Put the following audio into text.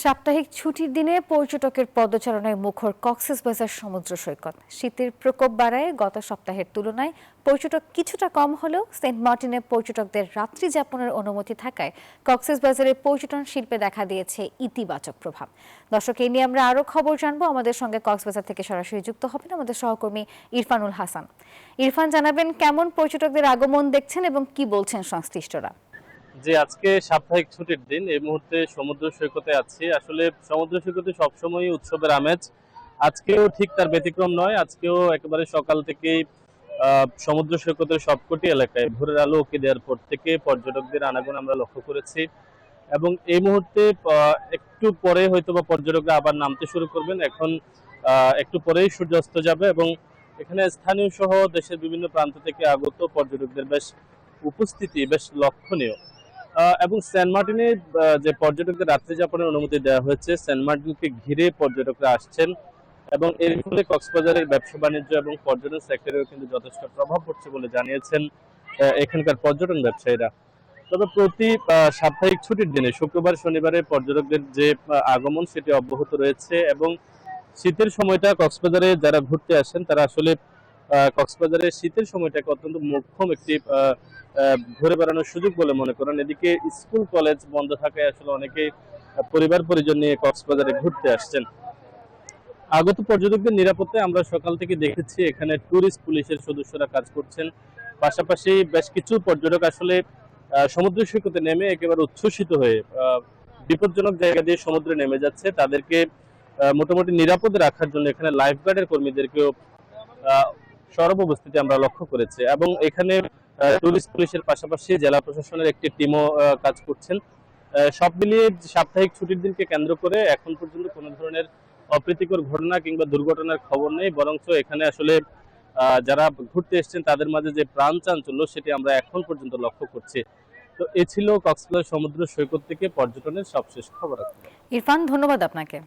সাপ্তাহিক ছুটির দিনে পর্যটকের পদচারণায় মুখর কক্সবাজার সমুদ্র সৈকত। শীতের প্রকোপ বাড়ায় গত সপ্তাহের তুলনায় পর্যটক কিছুটা কম হলেও সেন্ট মার্টিনে পর্যটকদের রাত্রি যাপনের অনুমতি থাকায় কক্সবাজারের পর্যটন শিল্পে দেখা দিয়েছে ইতিবাচক প্রভাব। দর্শক, এই নিয়ে আমরা আরও খবর জানবো। আমাদের সঙ্গে কক্সবাজার থেকে সরাসরি যুক্ত হবেন আমাদের সহকর্মী ইরফানুল হাসান। ইরফান, জানাবেন কেমন পর্যটকদের আগমন দেখছেন এবং কি বলছেন সংশ্লিষ্টরা? যে আজকে সাপ্তাহিক ছুটির দিন, এই মুহূর্তে সমুদ্র সৈকতে আছি। আসলে সমুদ্র সৈকতে সবসময়ই উৎসবের আমেজ, আজকেও ঠিক তার ব্যতিক্রম নয়। আজকেও একেবারে সকাল থেকেই সমুদ্র সৈকতের সবকটি এলাকায় ভোরের আলো উঁকি দেওয়ার পর থেকে পর্যটকদের আনাগোনা আমরা লক্ষ্য করেছি। এবং এই মুহূর্তে একটু পরে হয়তো বা পর্যটকরা আবার নামতে শুরু করবেন। এখন একটু পরেই সূর্যাস্ত যাবে এবং এখানে স্থানীয় সহ দেশের বিভিন্ন প্রান্ত থেকে আগত পর্যটকদের বেশ উপস্থিতি বেশ লক্ষণীয়। এবং সেন্ট মার্টিনে যে পর্যটকদের রাত্রি যাপনের অনুমতি দেওয়া হয়েছে, সেন্ট মার্টিনকে ঘিরে পর্যটকরা আসছেন এবং এর ফলে কক্সবাজারের ব্যবসা বাণিজ্য এবং পর্যটন সেক্টরেও কিন্তু যথেষ্ট প্রভাব পড়ছে বলে জানিয়েছেন এখানকার পর্যটন ব্যবসায়ীরা। তবে প্রতি সাপ্তাহিক ছুটির দিনে শুক্রবার শনিবারে পর্যটকদের যে আগমন সেটি অব্যাহত রয়েছে এবং শীতের সময়টা কক্সবাজারে যারা ঘুরতে আসেন তারা আসলে কক্সবাজারের শীতের সময়টাকে অত্যন্ত মোক্ষম একটি ঘুরে বেড়ানোর সুযোগ বলে মনে করেন। এদিকে স্কুল কলেজ বন্ধ থাকায় আসলে অনেকে পরিবার পরিজন নিয়ে কক্সবাজারে ঘুরতে আসছেন। আগত পর্যটকদের নিরাপত্তায় আমরা সকাল থেকে দেখেছি এখানে ট্যুরিস্ট পুলিশের সদস্যরা কাজ করছেন। পাশাপাশি বেশ কিছু পর্যটক আসলে সমুদ্র সৈকতে নেমে একেবারে উচ্ছ্বসিত হয়ে বিপজ্জনক জায়গা দিয়ে সমুদ্রে নেমে যাচ্ছে। তাদেরকে মোটামুটি নিরাপদে রাখার জন্য এখানে লাইফ গার্ডের কর্মীদেরকেও সরব উপস্থিতি আমরা লক্ষ্য করেছি এবং এখানে টুরিস্ট পুলিশের পাশাপাশি জেলা প্রশাসনের একটি টিমও কাজ করছেন। সব মিলিয়ে সাপ্তাহিক ছুটির দিনকে কেন্দ্র করে এখন পর্যন্ত কোনো ধরনের অপ্রীতিকর ঘটনা কিংবা দুর্ঘটনার খবর নেই, বরঞ্চ এখানে আসলে যারা ঘুরতে এসেছেন তাদের মাঝে যে প্রাণ চাঞ্চল্য সেটি আমরা এখন পর্যন্ত লক্ষ্য করছি। তো এ ছিল কক্সবাজার সমুদ্র সৈকত থেকে পর্যটনের সবশেষ খবর। ইরফান, ধন্যবাদ আপনাকে।